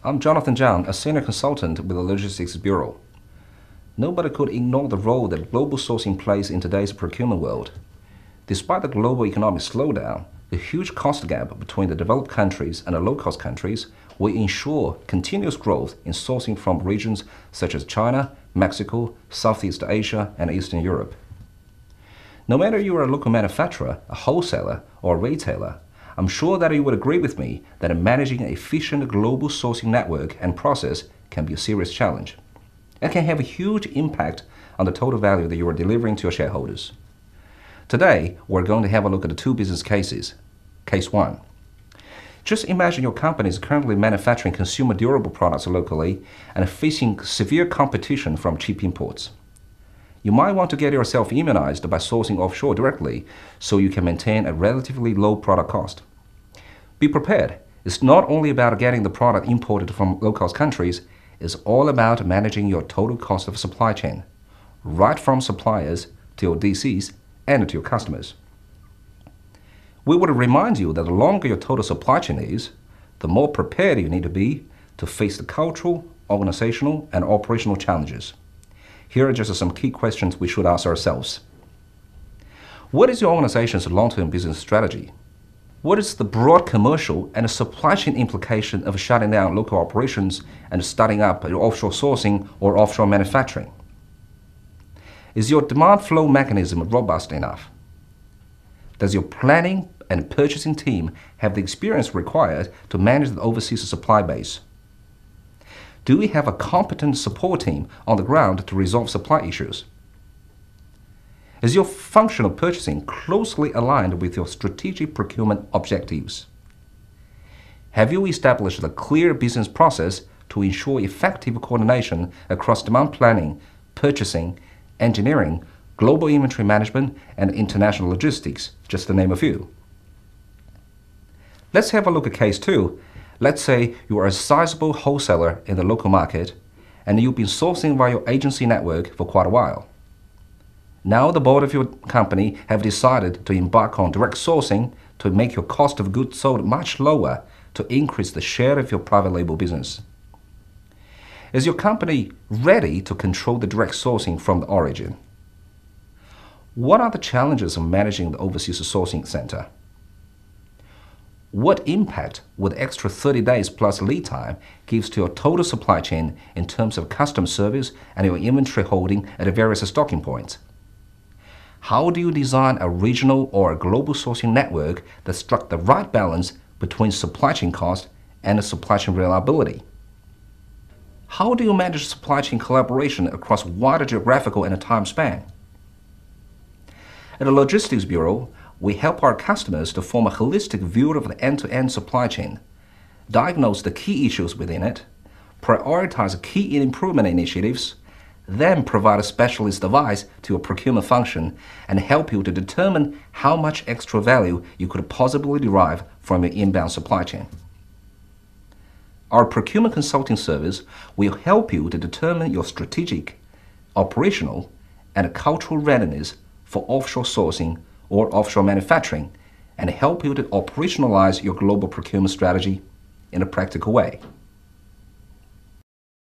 I'm Jonathan Zhang, a senior consultant with the Logistics Bureau. Nobody could ignore the role that global sourcing plays in today's procurement world. Despite the global economic slowdown, the huge cost gap between the developed countries and the low-cost countries will ensure continuous growth in sourcing from regions such as China, Mexico, Southeast Asia, and Eastern Europe. No matter you are a local manufacturer, a wholesaler, or a retailer, I'm sure that you would agree with me that managing an efficient global sourcing network and process can be a serious challenge. It can have a huge impact on the total value that you are delivering to your shareholders. Today, we're going to have a look at the two business cases. Case 1. Just imagine your company is currently manufacturing consumer durable products locally and facing severe competition from cheap imports. You might want to get yourself immunized by sourcing offshore directly so you can maintain a relatively low product cost. Be prepared. It's not only about getting the product imported from low-cost countries, it's all about managing your total cost of supply chain, right from suppliers to your DCs and to your customers. We would remind you that the longer your total supply chain is, the more prepared you need to be to face the cultural, organizational, and operational challenges. Here are just some key questions we should ask ourselves. What is your organization's long-term business strategy? What is the broad commercial and supply chain implication of shutting down local operations and starting up offshore sourcing or offshore manufacturing? Is your demand flow mechanism robust enough? Does your planning and purchasing team have the experience required to manage the overseas supply base? Do we have a competent support team on the ground to resolve supply issues? Is your functional purchasing closely aligned with your strategic procurement objectives? Have you established a clear business process to ensure effective coordination across demand planning, purchasing, engineering, global inventory management, and international logistics, just to name a few? Let's have a look at case 2. Let's say you are a sizable wholesaler in the local market and you've been sourcing via your agency network for quite a while. Now the board of your company have decided to embark on direct sourcing to make your cost of goods sold much lower to increase the share of your private label business. Is your company ready to control the direct sourcing from the origin? What are the challenges of managing the overseas sourcing center? What impact would extra 30 days plus lead time gives to your total supply chain in terms of customer service and your inventory holding at the various stocking points? How do you design a regional or a global sourcing network that struck the right balance between supply chain cost and the supply chain reliability? How do you manage supply chain collaboration across wider geographical and time span? At the Logistics Bureau, we help our customers to form a holistic view of the end-to-end supply chain, diagnose the key issues within it, prioritize key improvement initiatives, then provide a specialist advice to your procurement function and help you to determine how much extra value you could possibly derive from your inbound supply chain. Our procurement consulting service will help you to determine your strategic, operational, and cultural readiness for offshore sourcing or offshore manufacturing and help you to operationalize your global procurement strategy in a practical way.